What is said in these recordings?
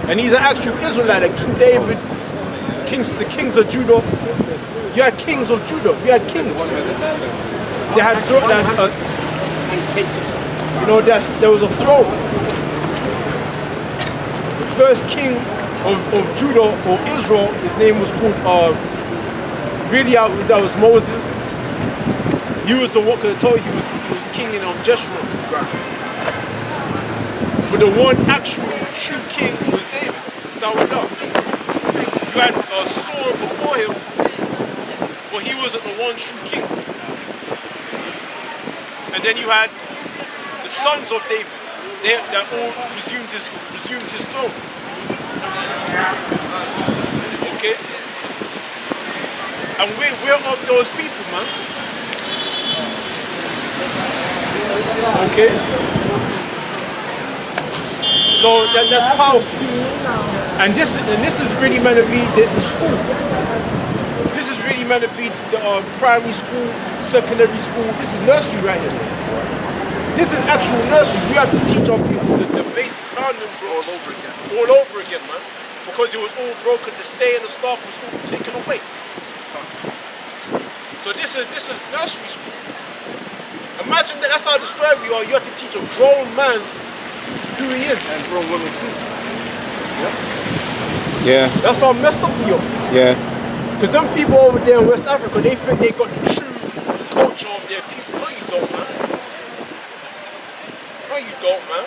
And he's an actual Israelite, like King David, the kings of Judah. You had kings of Judah. You had kings. They had, there was a throne. The first king of Judah or Israel, his name was called, that was Moses. He was the one, because I told you he was king in Jeshurun. But the one actual true king was David. You had Saul before him, but he wasn't the one true king. And then you had the sons of David that all presumed his throne. Okay? And we're of those people, man. Okay? So that's powerful. And this is really meant to be the school. This is really meant to be the primary school, secondary school. This is nursery right here. This is actual nursery. We have to teach our people the basic founding blocks all over again, man. Because it was all broken. The stay and the staff was all taken away. So this is nursery school. Imagine that's how destroyed we are. You have to teach a grown man who he is. And grown women too. Yeah. That's how messed up we are. Yeah. Because them people over there in West Africa, they think they got the true culture of their people. No, you don't, man. No, you don't, man.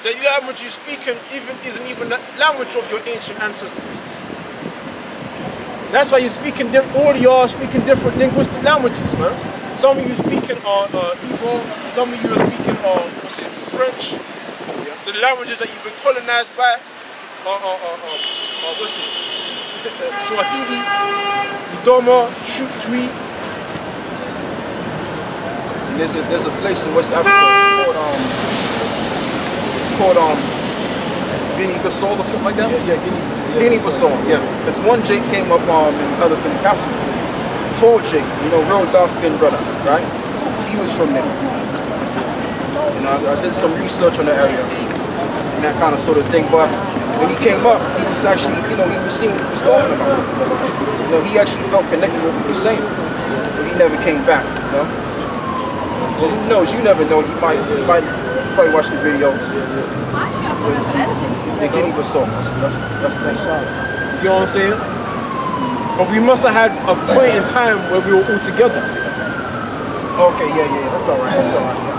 The language you're speaking isn't even the language of your ancient ancestors. That's why you're speaking, all of y'all speaking different linguistic languages, man. Some of you speaking Igbo, some of you are speaking French. The languages that you've been colonized by, Swahili, Idoma, Twi. There's a place in West Africa called Guinea-Bissau or something like that. Yeah, Guinea-Bissau. Guinea-Bissau, yeah. There's one Jake came up in Elephant Castle. Tall Jake, real dark-skinned brother, right? He was from there. I did some research on the area and that kind of sort of thing. But when he came up, he was actually, he was seeing what he was talking about. He actually felt connected with what he was saying, but he never came back. But who knows? You never know. He might probably watch the videos. So it's the Guinea-Bissau. That's nice. You know what I'm saying? But we must have had a point in time where we were all together. Okay, yeah, that's all right. Yeah.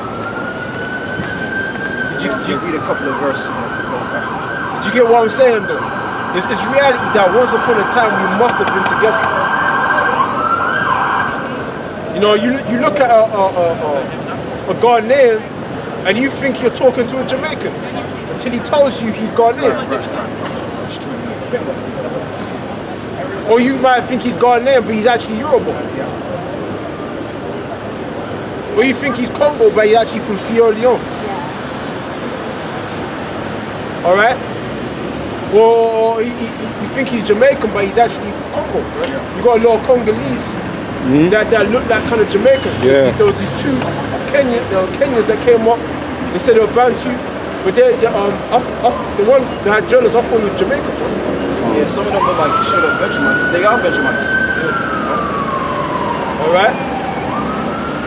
Did you read a couple of verses? Did you get what I'm saying, though? It's reality that once upon a time we must have been together. You look at a Ghanaian and you think you're talking to a Jamaican until he tells you he's Ghanaian. Right. That's true. Or you might think he's Ghanaian, but he's actually Yoruba. Yeah. Or you think he's Congo, but he's actually from Sierra Leone. Alright? Or you think he's Jamaican, but he's actually Congo. Right? Yeah. You got a lot of Congolese that look like kind of Jamaicans. Yeah. There was these two Kenyans that came up. They said they were Bantu, but the one that had journalists, I thought he was Jamaican. Yeah, some of them are like straight up Benjamites. They are Benjamites. Yeah. Alright?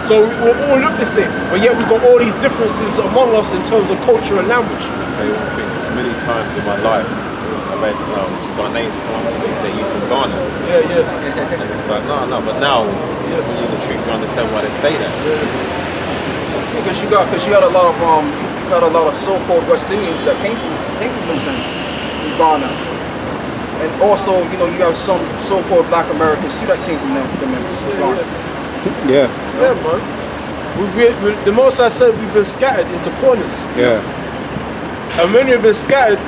So we all look the same, but yet we've got all these differences among us in terms of culture and language. I think many times in my life I read Ghanaians come up to me and say, "You from Ghana?" Yeah. And it's like, no, but now when you the truth, you understand why they say that. Because you had a lot of so-called West Indians that came from those ends, from Ghana. And also, you have some so-called Black Americans too that came from them ends. Yeah. Yeah, man. The most I said, we've been scattered into corners. Yeah. And when you've been scattered,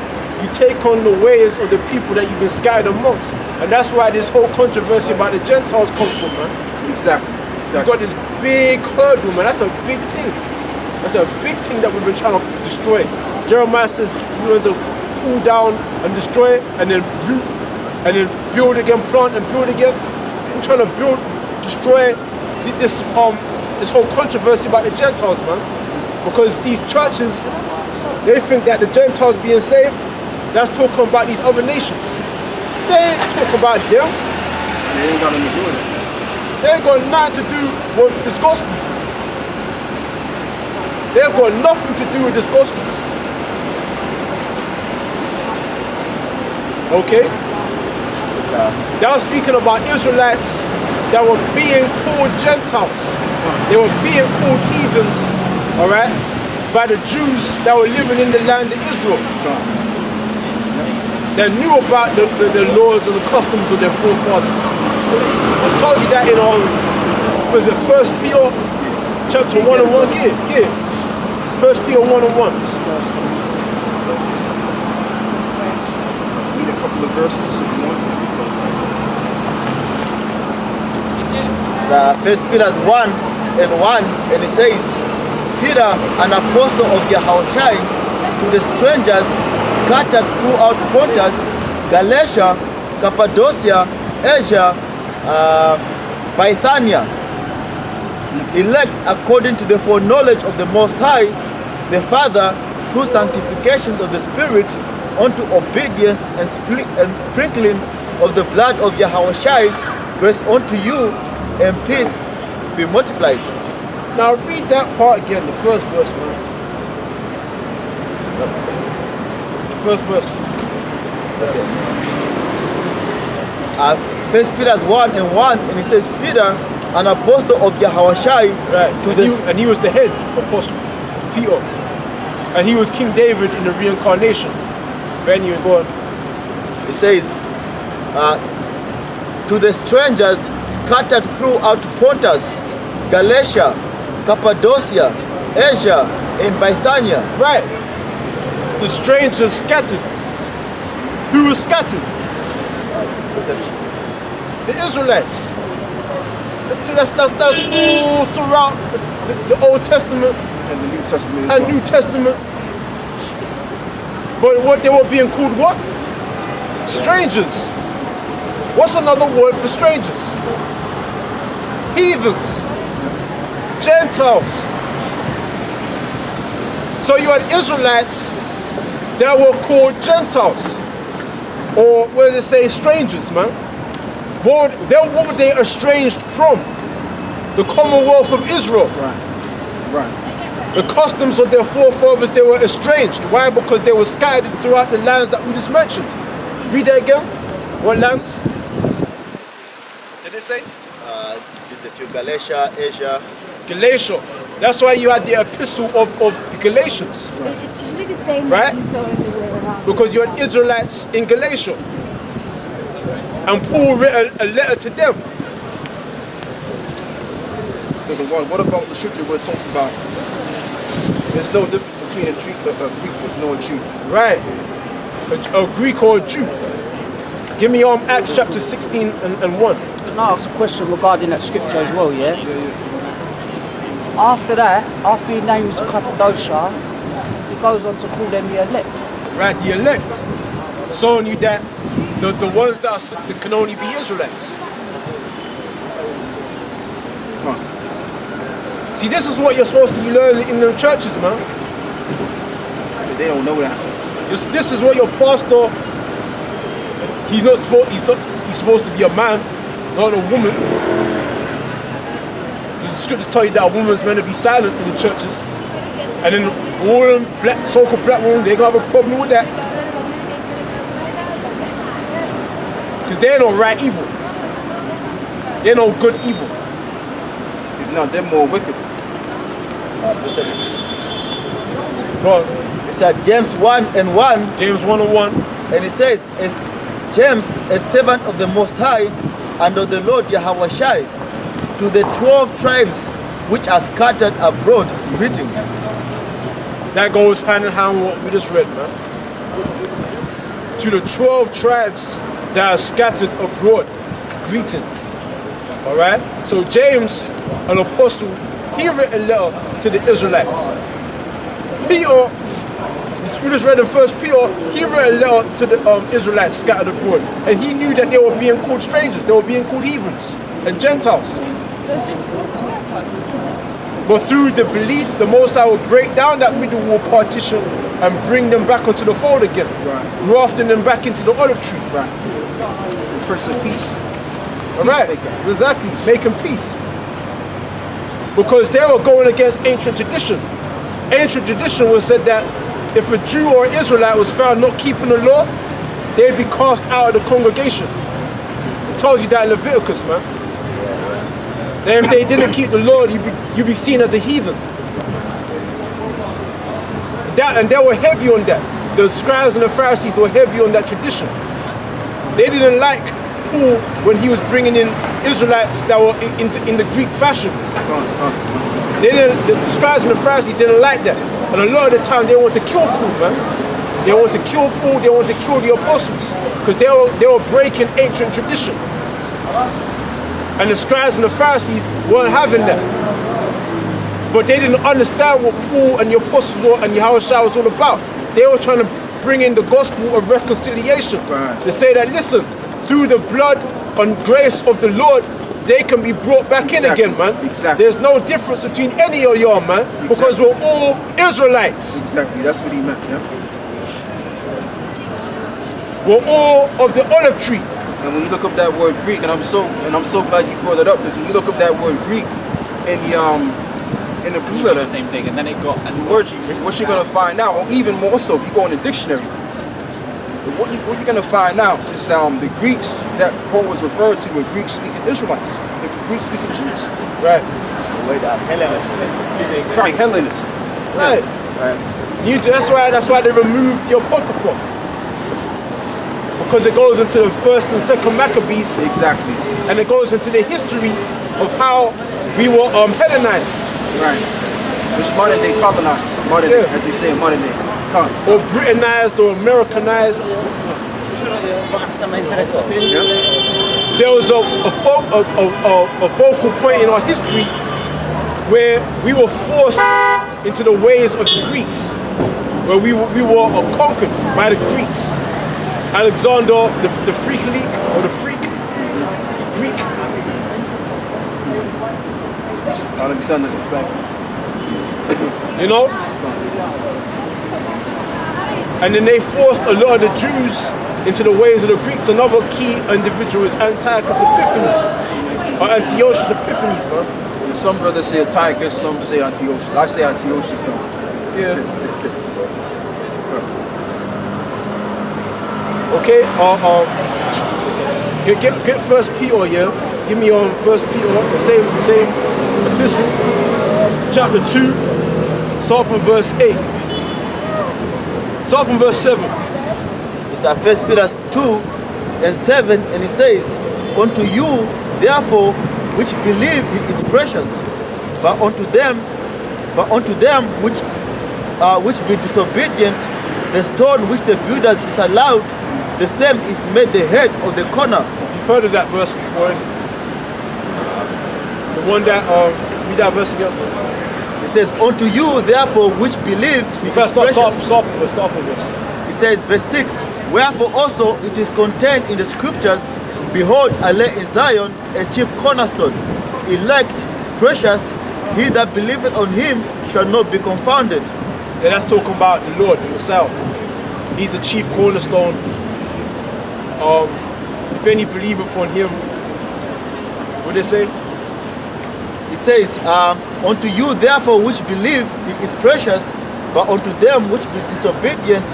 you take on the ways of the people that you've been scattered amongst. And that's why this whole controversy about the Gentiles comes from, man. Exactly. You've got this big hurdle, man. That's a big thing. That's a big thing that we've been trying to destroy. Jeremiah says we want to pull down and destroy it, and then root, and then build again, plant and build again. We're trying to destroy this whole controversy about the Gentiles, man. Because these churches, they think that the Gentiles being saved that's talking about these other nations. They ain't talking about them. They ain't got nothing to do with it. They ain't got nothing to do with this gospel. They've got nothing to do with this gospel. Okay? They are speaking about Israelites that were being called Gentiles. They were being called heathens, alright, by the Jews that were living in the land of Israel. They knew about the laws and the customs of their forefathers. It tells you that in was it 1 Peter chapter 1 and 1? Give. 1 Peter 1 and 1. Read a couple of verses if you want. It's 1 Peter 1 and 1, and it says, Peter, an apostle of Yahushua, to the strangers scattered throughout Pontus, Galatia, Cappadocia, Asia, Bithynia, elect according to the foreknowledge of the Most High, the Father, through sanctification of the Spirit, unto obedience and sprinkling of the blood of Yahushua, grace unto you and peace be multiplied. Now read that part again, the first verse, man. The first verse. First Peter 1 and 1, and it says, Peter, an apostle of Yahushua, Right. And he was the head apostle, Peter. And he was King David in the reincarnation. When you go on. it says, to the strangers scattered throughout Pontus, Galatia, Cappadocia, Asia, and Bithynia. Right. The strangers scattered. Who was scattered? The Israelites. That's all throughout the Old Testament And the New Testament as and well. New Testament. But what they were being called what? Strangers. What's another word for strangers? Heathens. Gentiles. So you had Israelites that were called Gentiles. Or what does it say? Strangers, man. What were they estranged from? The Commonwealth of Israel. Right. The customs of their forefathers, they were estranged. Why? Because they were scattered throughout the lands that we just mentioned. Read that again. What lands? Did it say? There's a few Galatia, Asia. Galatia. That's why you had the epistle of the Galatians. It's usually the same Right? that you saw everywhere around. Because you had Israelites in Galatia. And Paul wrote a letter to them. So what about the scripture where it talks about there's no difference between a Greek nor a Jew? Right. A Greek or a Jew. Give me Acts chapter 16 and 1. Can I ask a question regarding that scripture as well, yeah? After that, after he names Cappadocia, he goes on to call them the elect. Right, the elect. Showing you that the ones that can only be Israelites. See, this is what you're supposed to be learning in the churches, man. But they don't know that. This is what your pastor. He's supposed to be a man, not a woman. Because the scriptures tell you that a woman's meant to be silent in the churches. And then all them so-called black women, they're gonna have a problem with that. Because they're no right evil. They're no good evil. If not, they're more wicked. Bro, It's James 1 and 1, James 1:1. and it says, it's James, a servant of the Most High and of the Lord Yahushua, to the 12 tribes which are scattered abroad, greeting. That goes hand in hand with what we just read, man. To the 12 tribes that are scattered abroad, greeting. Alright? So James, an apostle, he wrote a letter to the Israelites. Peter, we just read in 1 Peter, he wrote a letter to the Israelites scattered abroad. And he knew that they were being called strangers, they were being called heathens and Gentiles. But through the belief, the Most High will break down that middle wall partition and bring them back onto the fold again, grafting them back into the olive tree. Right. The Prince of Peace. Right, Peacemaker. exactly, making peace. Because they were going against ancient tradition. Ancient tradition was said that if a Jew or an Israelite was found not keeping the law, they'd be cast out of the congregation. It tells you that in Leviticus, man. Then if they didn't keep the law, you'd be seen as a heathen. And they were heavy on that. The scribes and the Pharisees were heavy on that tradition. They didn't like Paul when he was bringing in Israelites that were in the Greek fashion. The scribes and the Pharisees didn't like that. And a lot of the time they want to kill Paul, man. They want to kill Paul, they want to kill the apostles. Because they were breaking ancient tradition. And the scribes and the Pharisees weren't having that. But they didn't understand what Paul and the apostles and Yahushua was all about. They were trying to bring in the gospel of reconciliation. They say that, listen, through the blood and grace of the Lord, they can be brought back in again, man. Exactly. There's no difference between any of y'all, man, because we're all Israelites. Exactly, that's what he meant, yeah. We're all of the olive tree. And when you look up that word Greek, and I'm so glad you brought it up, because when you look up that word Greek in the blue letter, Same thing, and then it got. the word what you're gonna find out, or even more so, if you go in the dictionary, what you're gonna find out is the Greeks that Paul was referred to were Greek-speaking Israelites, the Greek-speaking Jews. Right. Hellenists. Right, Hellenists. Right. That's why they removed the Apocrypha. Because it goes into the first and second Maccabees. Exactly. And it goes into the history of how we were Hellenized. Right. Which modern day colonized, as they say in modern day. Or Britanized or Americanized. There was a focal point in our history where we were forced into the ways of the Greeks, where we were conquered by the Greeks. Alexander, the freak leak, or the Greek. Alexander the Great. You know? And then they forced a lot of the Jews into the ways of the Greeks. Another key individual is Antiochus Epiphanes, or Antiochus Epiphanes, man. And some brothers say Antiochus, some say Antiochus. I say Antiochus though. Yeah. Okay, get First Peter, yeah. Give me on First Peter, the same epistle, chapter 2, start from verse 8. Start from verse 7. It's at 1 Peter 2 and 7, and it says, unto you, therefore, which believe he is precious, but unto them which be disobedient, the stone which the builders disallowed, the same is made the head of the corner. You've heard of that verse before, innit? The one that, read that verse again. It says, unto you, therefore, which believe he is First, precious. stop with this. It says, verse 6, wherefore also it is contained in the scriptures, behold, I lay in Zion a chief cornerstone, elect, precious, he that believeth on him shall not be confounded. Yeah, that's talking about the Lord himself. He's a chief cornerstone. If any believeth on him, what they say? It says, unto you therefore which believe he is precious, but unto them which be disobedient,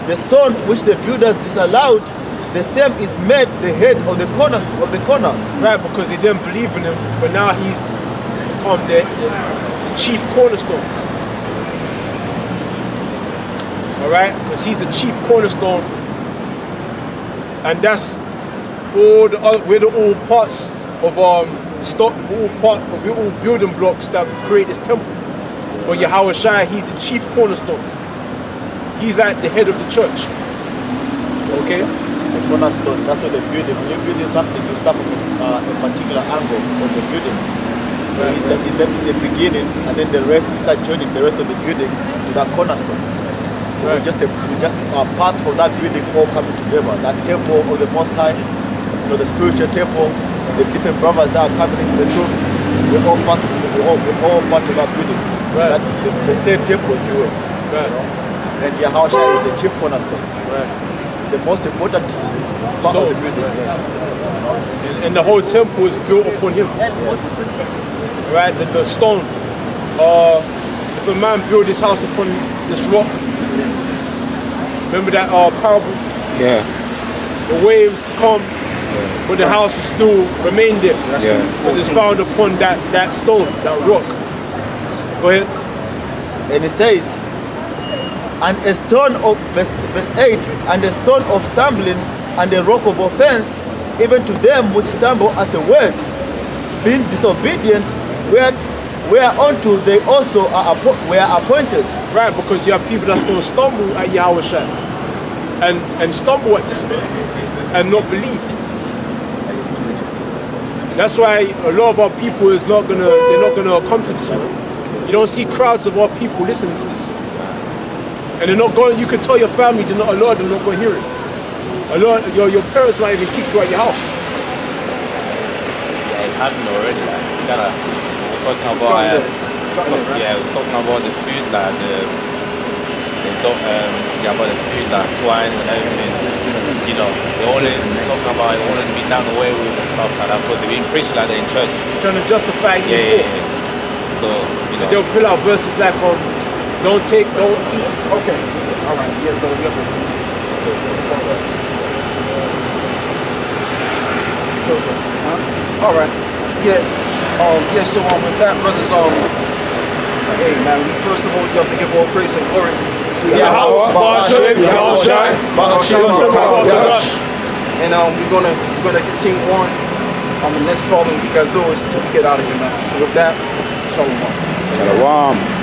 the stone which the builders disallowed, the same is made the head of the corner. Right, because they didn't believe in him, but now he's become the chief cornerstone. Alright? Because he's the chief cornerstone. And that's all all parts of all building blocks that create this temple. But Yahushua, he's the chief cornerstone. He's like the head of the church. Okay? The cornerstone, that's what the building. When you're building something, you start from a particular angle of the building. So it's the beginning, and then the rest, you start joining the rest of the building to that cornerstone. So Right. we just part of that building all coming together. That temple of the Most High, the spiritual temple, the different brothers that are coming into the truth, we're all part of that building. Right. That, the third temple, if you will. Right. and Yahushua is the chief cornerstone. Right. The most important part of the building. And the whole temple is built upon him. Right, the stone. If a man build his house upon this rock, remember that parable? Yeah. The waves come, but the house is still remain there. Because it's found upon that stone, that rock. Go ahead. And it says, and a stone of, verse 8, and a stone of stumbling and a rock of offense, even to them which stumble at the word, being disobedient, whereunto they also were appointed. Right, because you have people that's going to stumble at Yahushua and stumble at this man and not believe. That's why a lot of our people they're not gonna come to this man. You don't see crowds of our people listening to this. And they're not going, you can tell your family, a lot of them not going to hear it. A lot, your parents might even kick you out your house. Yeah, it's happening already. Like, it's kind of, we're talking about, we're talking about the food, like about the food, like swine and everything. You know, they always talking about it, always be down the way with and stuff like that, because they've been preaching like that in church. Trying to justify it. Yeah. So, you know. They'll pull out verses like, don't take, don't eat. Okay. All right. Yeah, brother. We have to. All right. Yeah. Yeah. So with that, brothers, hey man, we first of all have to give all praise and glory to Yahweh, and we're gonna continue on the next following week as always until we get out of here, man. So with that, shalom. Shalom.